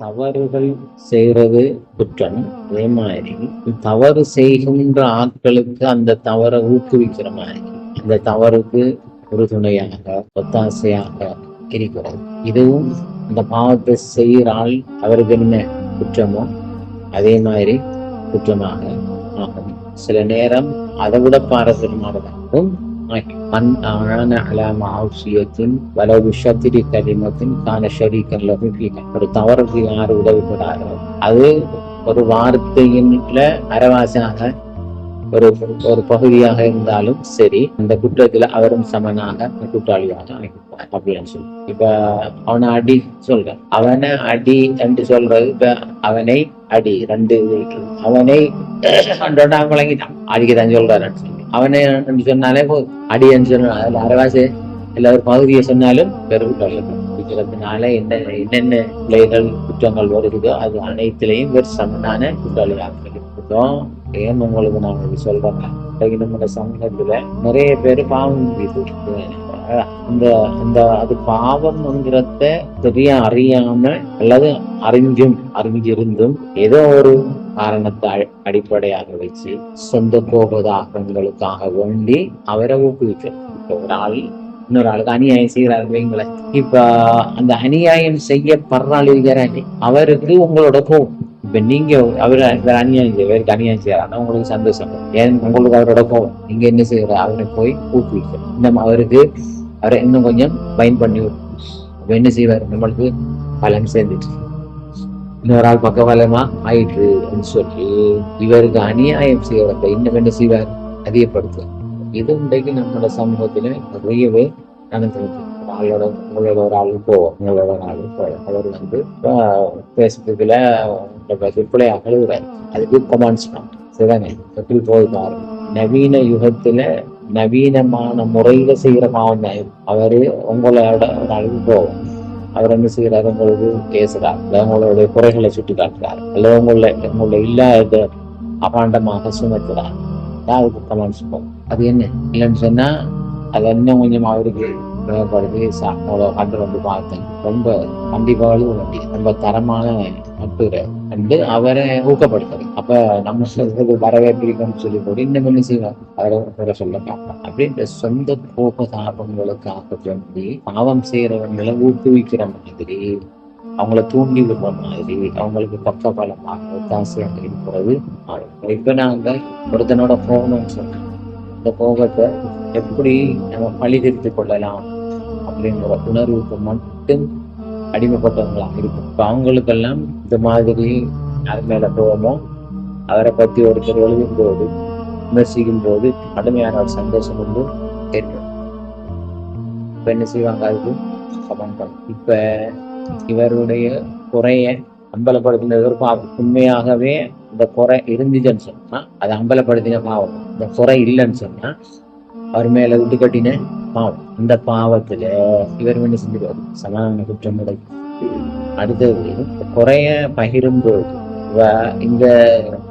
தவறுகள் செய்யறது குற்றம். அதே மாதிரி தவறு செய்கின்ற ஆட்களுக்கு அந்த தவறை ஊக்குவிக்கிற மாதிரி அந்த தவறுக்கு உறுதுணையாக ஒத்தாசையாக இருக்கிறது. இதுவும் இந்த பாவத்தை செய்கிறாள் அவருக்கு என்ன குற்றமோ அதே மாதிரி குற்றமாக ஆகும். சில நேரம் அதை விட பாரதூரமானதாகவும் ஒரு தவறுக்கு யார் உதவிப்படாரோ அது ஒரு வார்த்தையின் அரைவாசியாக ஒரு பகுதியாக இருந்தாலும் சரி, அந்த குற்றத்துல அவரும் சமனாக குற்றாளியாக அமைப்பார் அப்படின்னு சொல்லி. இப்ப அவனை அடி சொல்ற, அவனை அடி என்று சொல்றது, இப்ப அவனை அடி ரெண்டு அவனை வழங்கிட்டான் அடிக்கதான் சொல்றாருன்னு சொல்லி அவனை சொன்னாலே அடி என்று சொன்ன அதுல அரைவாசி இல்ல ஒரு பகுதியை சொன்னாலும் பெருகுற்றத்தினால என்னென்ன பிள்ளைகள் குற்றங்கள் வருகிறதோ அது அனைத்திலையும் ஒரு சமனான குற்றவாளியாக இருக்கட்டும். ஏன் உங்களுக்கு நாங்கள் சொல்றோங்க, நம்ம சமூகத்துல நிறைய பேர் பாவம் அது பாவம்ங்கிறத சரியா அறியாம அல்லது அறிஞ்சிருந்தும் ஏதோ ஒரு காரணத்தை அடிப்படையாக வச்சு சொந்த கோபதாகங்களுக்காக வேண்டி அவரை ஊக்குவிக்க ஒரு ஆள் இன்னொரு ஆளுக்கு அநியாயம் செய்யறாரு வைங்கள. இப்ப அந்த அநியாயம் செய்யப்படுறாள் இருக்கிறாங்க அவருக்கு உங்களோட கோபம். இப்ப நீங்க அவரு அநியாயம் வேருக்கு அநியாயம் செய்யறாங்க உங்களுக்கு சந்தோஷம், ஏன் உங்களுக்கு அவரோட கோபம். நீங்க என்ன செய்யற அவரை போய் ஊக்குவிக்க இன்னும் அவருக்கு அவரை இன்னும் கொஞ்சம் பயன் பண்ணி என்ன செய்வார், நம்மளுக்கு பலன் சேர்ந்துட்டு இன்னொரு ஆள் பக்கவாலமா ஆயிட்டு சொல்லி இவருக்கு அநியாயம் செய்யறத இன்னும் என்ன செய்வார், அதிகப்படுத்து. இது இன்றைக்கு நம்மளோட சமூகத்துல நிறையவே நடந்துருக்கு. உங்களோட ஒரு ஆளு போவோம், உங்களோட ஒரு ஆளு போவோம், அவர் பேஸ்புக்ல பிள்ளைய அழுகுறாரு, அதுக்கு கமெண்ட்ஸ் சரிதானே எப்படி போயிருக்காரு. நவீன யுகத்துல நவீனமான முறையில செய்யற பாவம் தான் அவரு உங்களோட ஒரு ஆளுக்கு போவோம், அவர் என்ன செய்யறாரு, உங்களுக்கு பேசுறாரு, உங்களுடைய குறைகளை சுட்டி காட்டுறாரு, அல்லது உங்களோட இல்லாத அபாண்டமாக சுமத்துறாரு, அதுக்கு கமெண்ட்ஸ் போகும். அது என்ன இல்லைன்னு சொன்னா அது இன்னும் கொஞ்சம் அவருக்கு தேவைப்படுது. கண்டு வந்து பார்த்தேன், ரொம்ப கண்டிப்பாக ரொம்ப தரமான நட்புரை கண்டு அவரை ஊக்கப்படுத்துறது. அப்ப நம்ம சொல்றது வரவேற்பிக்கணும்னு சொல்லி போட்டு இன்னும் என்ன செய்வார், அவரை சொல்ல பார்ப்போம். அப்படின்ற சொந்த கோபதாபங்களுக்காக வேண்டி பாவம் செய்யறவங்களை ஊக்குவிக்கிற மாதிரி, அவங்கள தூண்டி விடுற மாதிரி, அவங்களுக்கு பக்க பலமாக ஒத்தாசையாக இருக்கிறது. இப்ப நாங்க ஒருத்தனோட போகணும்னு சொன்னோம், இந்த கோபத்தை எப்படி நம்ம பழி தீர்த்து கொள்ளலாம் அப்படிங்கிற உணர்வுக்கு மட்டும் அடிமைப்பட்டவங்களாக இருக்கும். இப்ப அவங்களுக்கெல்லாம் இந்த மாதிரி யார் மேல போவோமோ அவரை பத்தி ஒருத்தர் எழுதும் போது விமர்சிக்கும் போது கடுமையான ஒரு சந்தோஷம் வந்து ஏற்படும். இப்ப என்ன செய்வாங்க, அதுக்கு கமெண்ட் பண்ணும். இப்ப இவருடைய குறைய அம்பலப்படுத்தின பாவம். உண்மையாகவே இந்த குறை இருந்துச்சுன்னு சொன்னா அது அம்பலப்படுத்தின பாவம். இந்த குறை இல்லைன்னு சொன்னா அவர் மேல விட்டு கட்டின பாவம். இந்த பாவத்துல இவர் என்ன செஞ்சிருவாரு, சமாதான குற்றம் நடக்கும். அடுத்தது குறைய பகிரும் போது இந்த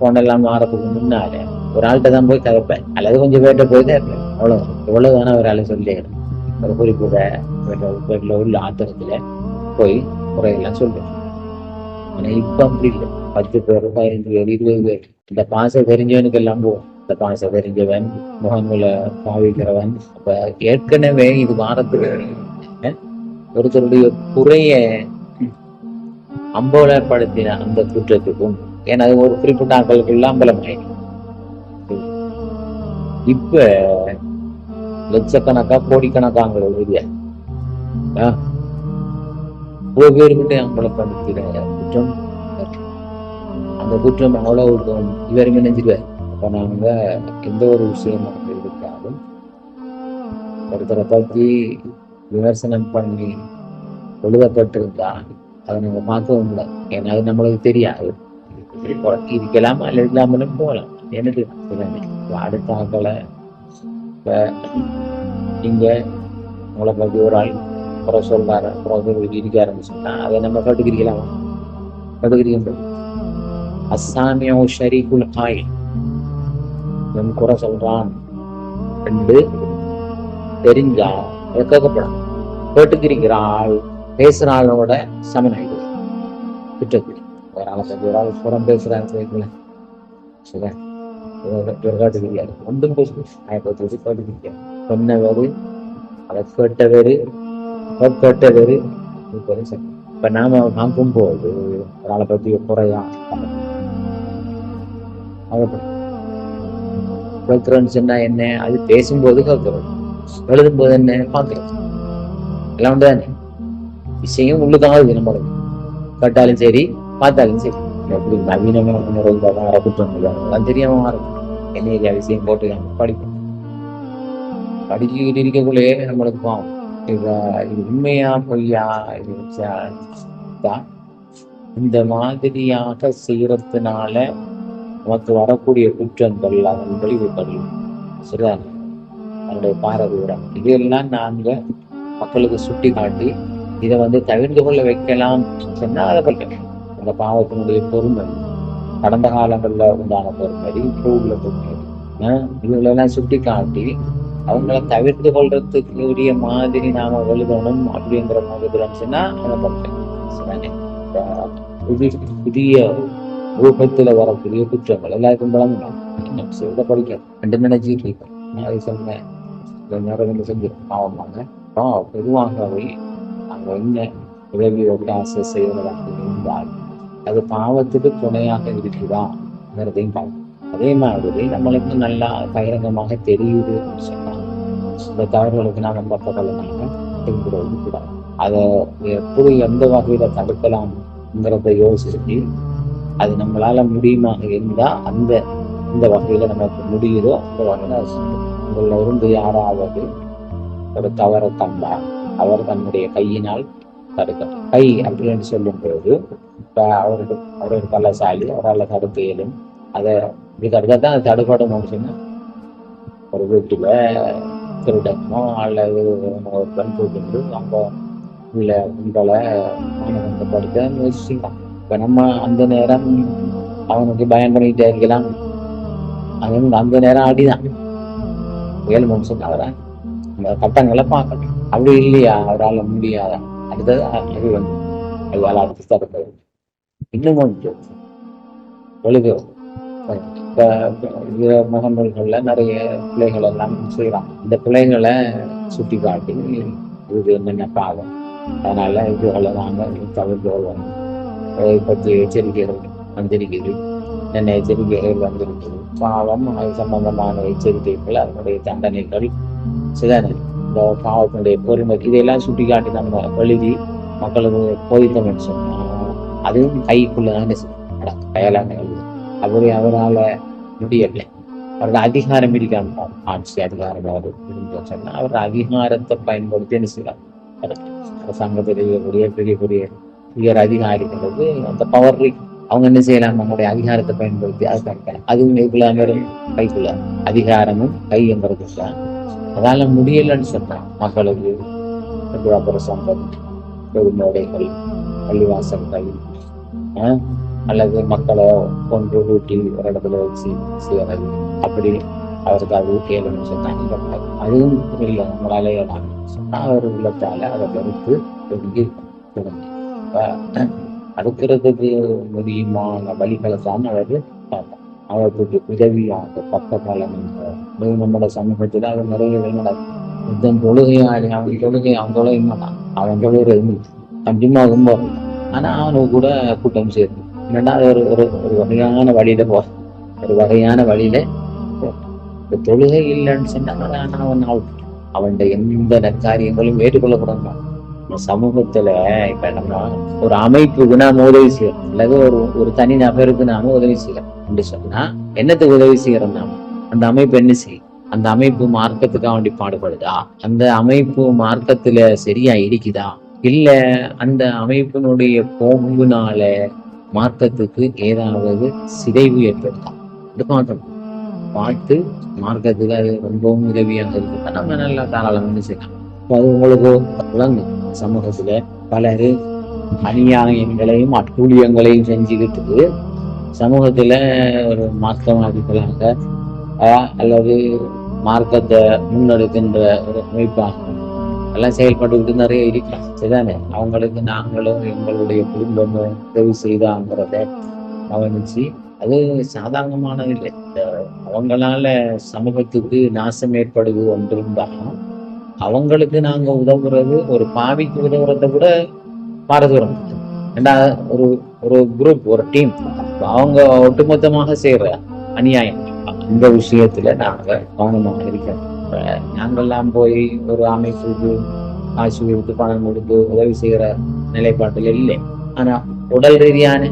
போனெல்லாம் மாறதுக்கு முன்னால ஒரு ஆள்கிட்ட தான் போய் கதைப்பேன், அல்லது கொஞ்சம் பேர்ட்ட போய் தான் இருப்பேன். எவ்வளவுதானே ஒரு ஆளை சொல்லிடுறேன். ஒரு குறிப்பிட்ட உள்ள ஆத்திரத்துல போய் குறையெல்லாம் சொல்றேன். ஆனா இப்ப அப்படி இல்லை. 10 பேர் 15 பேர் 20 பேர் இந்த பாச தெரிஞ்சவனுக்கு எல்லாம் போகும். இந்த பாச தெரிஞ்சவன் முகங்களை பாவிக்கிறவன். அப்ப ஏற்கனவே இது வாரத்துக்கு ஒருத்தருடைய குறைய அம்பலப்படுத்தின அந்த குற்றத்துக்கும், ஏன்னா அது ஒரு குறிப்பிட்ட ஆட்களுக்குள்ள அம்பலமாயிடும். இப்ப லட்சக்கணக்கா கோடிக்கணக்காங்கிற எழுதிய இவ்வளவு பேருக்கிட்ட அம்பலப்படுத்தின குற்றம், அந்த குற்றம் அவ்வளவு இவருமே நினைச்சிருவார். அப்ப நாங்க எந்த ஒரு விஷயம் இருக்காலும் ஒருத்தரை பத்தி விமர்சனம் பண்ணி எழுதப்பட்டிருந்தா அதை நம்ம பார்க்கவும் கூடாது. ஏன்னா அது நம்மளுக்கு தெரியாது. இருக்கலாமா இல்லை இல்லாமலும் போகலாம். எனக்கு அடுத்த ஆக்களை இப்ப நீங்க உங்களை பற்றி ஒரு ஆள் குறை சொல்றாரு, இருக்காருன்னு சொன்னா அதை நம்ம கட்டுக்கிறீங்களாமா? கட்டுக்கிறீங்க. அஸ்ஸாமிஉ ஷரீக்குல் காயில், குறை சொல்றான் என்று தெரிஞ்சா கேட்கப்படும். கேட்டுக்கிறீங்கிற ஆள் பேசுற ஆளோட சமனாயிடுது. குற்றத்தில் ஒரு ஆளை பற்றி ஒரு ஆள் புறம் பேசுறான்னு சொல்லிக்கல, கேட்டுக்கிறாரு ஒன்றும் பேசுறது கேட்டுக்கிறீங்க. சொன்னவரு அதை கேட்டவரு கேட்டவரு. இப்ப நாம பார்க்கும் போது ஒரு ஆளை பற்றி குறைதான் கேட்கிறோன்னு சொன்னா என்ன, அது பேசும்போது கேட்கிறோம், எழுதும் போது என்ன பார்க்கிறோம். எல்லாம் தானே விஷயம் உள்ளுக்காக நம்மளுக்கு கேட்டாலும் சரி பார்த்தாலும் சரி. எப்படி நவீனமாக குற்றம் தெரியாம என்ன விஷயம் போட்டு படிப்போம். படிச்சுக்கிட்டு இருக்கக்குள்ளே நம்மளுக்கு பாவம் இது உண்மையா பொய்யா இந்த மாதிரியாக செய்யறதுனால நமக்கு வரக்கூடிய குற்றங்கள், அதன் விளைவுகள் சரிதானே, அதனுடைய பாரதூரம் இதெல்லாம் நாங்க மக்களுக்கு சுட்டி காட்டி இதை தவிர்த்து கொள்ள வைக்கலாம் சொன்னா அதை பற்றி அந்த பாவத்தினுடைய பொறுமை, கடந்த காலங்கள்ல உண்டான பொறுமை, இப்போ உள்ள பொறுமை, இதுகளெல்லாம் சுட்டி காட்டி அவங்கள தவிர்த்து கொள்றதுக்கு உரிய மாதிரி நாம எழுதணும் அப்படிங்கிற மாதிரி சொன்னா அதை பற்றி புதிய ரூபத்துல வரக்கூடிய குற்றங்கள் எல்லாருக்கும் பழங்கணும் படிக்க ரெண்டு நினைச்சிட்டு இருக்கேன். அதை சொன்னேன் செஞ்சிருக்கோம் பாவமாங்க. பொதுவாகவே அங்க என்ன உதவி ஆசை செய்வதாக இருந்தால் அது பாவத்துக்கு துணையாக இருக்குதாங்கிறதையும் பார்க்கணும். அதே மாதிரி நம்மளுக்கு நல்லா பகிரங்கமாக தெரியுது சொன்னா இந்த தவறுகளுக்கு நாம பக்கத்தாங்க தெரிஞ்சுக்கிறது கூடாது. அதை எப்படி எந்த வகையில தடுக்கலாம்ங்கிறத யோசிச்சு அது நம்மளால முடியுமாக இருந்தா இந்த வகையில நமக்கு முடியுதோ அந்த வகையில உங்கள இருந்து யாராவது ஒரு தவறை தந்தா அவர் தன்னுடைய கையினால் தடுக்கணும். கை அப்படின்னு சொல்லும் போது இப்ப அவருக்கு பலசாலி அவரால் தடுக்க இயலும். அதை இதுக்கடுத்தான் அது தடுப்படணும்னு சொன்னா ஒரு வீட்டுல திருடமோ அல்லது ஒரு பெண் கூட்டு அவங்க உள்ள உங்களை மாணவப்படுத்த முயற்சிக்கலாம். இப்ப நம்ம அந்த நேரம் அவனுக்கு பயம் பண்ணிட்டே இருக்கலாம். அவன் அந்த நேரம் அடிதான் 7 நிமிஷம் அவரை அந்த கட்டங்களை பார்க்கணும். அப்படி இல்லையா அவரால் முடியாதா அடுத்தது அது அடுத்து தடுப்பது இன்னும் கொஞ்சம் ஒழுகு. இப்ப முகநூல்கள்ல நிறைய பிள்ளைகள் எல்லாம் செய்யறாங்க. இந்த பிள்ளைகளை சுட்டி காட்டி இது என்னென்ன பாவம், அதனால இதுகளை நாங்க தவிர்த்து கொள்ளணும். அதை பற்றி எச்சரிக்கைகள் வந்திருக்குது, என்ன எச்சரிக்கைகள் வந்திருக்குது, பாவம் அது சம்பந்தமான எச்சரிக்கைகள், அதனுடைய தண்டனைகள், சிதனை இந்த பாவத்தினுடைய பொறுமை, இதையெல்லாம் சுட்டி காட்டி நம்ம எழுதி மக்களுக்கு போதித்தோம்னு சொன்னா அதுவும் கைக்குள்ளதான கையாளான அப்படி அவரால் முடியலை. அவரோட அதிகாரம் இருக்காம ஆட்சி அதிகாரம் இருந்தோம் சொன்னா அவரோட அதிகாரத்தை பயன்படுத்தி என்ன செய்யலாம், அரசாங்கத்தில் இருக்கக்கூடிய பெரிய பெரிய உயர் அதிகாரிகளுக்கு அந்த பவர் அவங்க என்ன செய்யலாம், நம்மளுடைய அதிகாரத்தை பயன்படுத்தி அது கிடைக்கலாம். அதுவும் கைக்குள்ள கைக்குள்ள அதிகாரமும் கைங்கிறது தான். அதால முடியலன்னு சொன்னா மக்களுக்கு சம்பத் தொழில்நுடைகள் பள்ளிவாசல்கள் அல்லது மக்களை கொன்று ஊட்டி ஒரு இடத்துல வச்சு செய்யறது, அப்படி அவருக்கு அது கேளுன்னு சொன்னாங்க. அதுவும் இல்லை நம்மளால சொன்னா அவர் உள்ளத்தால அதை கருத்து ஒதுங்கி அடுக்கிறதுக்கு முடியுமான வழிகளை தான் அவர் அவருக்கு உதவியாக பக்க காலம் நம்மளோட சமூகத்துல அது நிறைய நடக்கும். இதன் தொழுகையாளி அவன் தொழுகை மாட்டான், அவன் தொழுகை கண்டிப்பாகும் போறது. ஆனா அவனுக்கு கூட கூட்டம் சேரும். என்னன்னா ஒரு ஒரு வகையான வழியில ஒரு வகையான வழியில தொழுகை இல்லைன்னு சொன்னா அவன் எந்த நற்காரியங்களும் ஏற்றுக்கொள்ளக்கூடாது. சமூகத்துல இப்ப நம்ம ஒரு அமைப்புக்கு நாம உதவி செய்யறோம் அல்லது ஒரு தனி நபருக்கு நாம உதவி செய்யறோம் அப்படின்னு சொன்னா என்னத்துக்கு உதவி செய்யறோம்? நாம அந்த அமைப்பு என்ன செய்யும்? அந்த அமைப்பு மார்க்கத்துக்காக வேண்டி பாடுபடுதா? அந்த அமைப்பு மார்க்கத்துல சரியா இருக்குதா? இல்ல அந்த அமைப்பினுடைய போங்குனால மார்க்கத்துக்கு ஏதாவது சிதைவு ஏற்படுத்தாம் இது பார்க்கணும். பார்த்து மார்க்கத்துக்கு அது ரொம்பவும் உதவியாக இருக்குன்னா நம்ம நல்லா தாராளமாக செய்யலாம். அது உங்களுக்கு விளங்கும். சமூகத்துல பலரு அநியாயங்களையும் அட்டூழியங்களையும் செஞ்சுக்கிட்டு சமூகத்துல ஒரு மார்க்கவாதிகளாக அல்லது மார்க்கத்தை முன்னெடுக்கின்ற ஒரு அமைப்பாக எல்லாம் செயல்பட்டுக்கிட்டு நிறைய இருக்கலாம். சரிதானே? அவங்களுக்கு நாங்களும் எங்களுடைய குடும்பமும் உதவி செய்தாங்கிறத கவனிச்சு அது சாதாரணமானது இல்லை. அவங்களால சமூகத்துக்கு நாசம் ஏற்படுது ஒன்றிருந்தால் அவங்களுக்கு நாங்க உதவுறது ஒரு பாவிக்கு உதவுறதை விட பாரதூரம். ரெண்டாவது ஒரு ஒரு குரூப் ஒரு டீம் அவங்க ஒட்டுமொத்தமாக செய்யற அநியாயம் இந்த விஷயத்துல நாங்க கவனமாக இருக்கிறோம். நாங்கெல்லாம் போய் ஒரு அமைப்புக்கு காசு கொடுத்து பணம் கொடுத்து உதவி செய்யற நிலைப்பாட்டில் இல்லை. ஆனா உடல் ரீதியான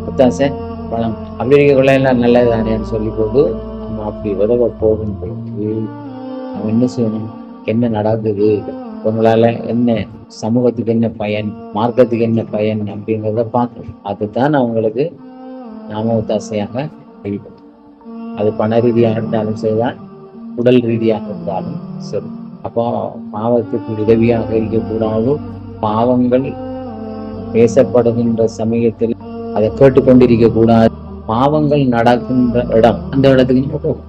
ஒத்தாசை பணம் அப்படி எல்லாம் நல்லதானேன்னு சொல்லி போட்டு நம்ம அப்படி உதவ போகும் போது நம்ம என்ன செய்யணும்? என்ன நடக்குது, உங்களால என்ன சமூகத்துக்கு என்ன பயன், மார்க்கத்துக்கு என்ன பயன் அப்படிங்கிறத பார்க்கணும். அதுதான் அவங்களுக்கு நாம ஒத்தாசையாக வெளிப்படும். அது பண ரீதியாக இருந்தாலும் சரிதான், உடல் ரீதியாக இருந்தாலும் சரி. அப்போ பாவத்துக்கு உதவியாக இருக்கக்கூடாது. பாவங்கள் பேசப்படுகின்ற சமயத்தில் அதை கேட்டுக்கொண்டிருக்க கூடாது. பாவங்கள் நடக்கின்ற இடம் அந்த இடத்துக்கு போகும்.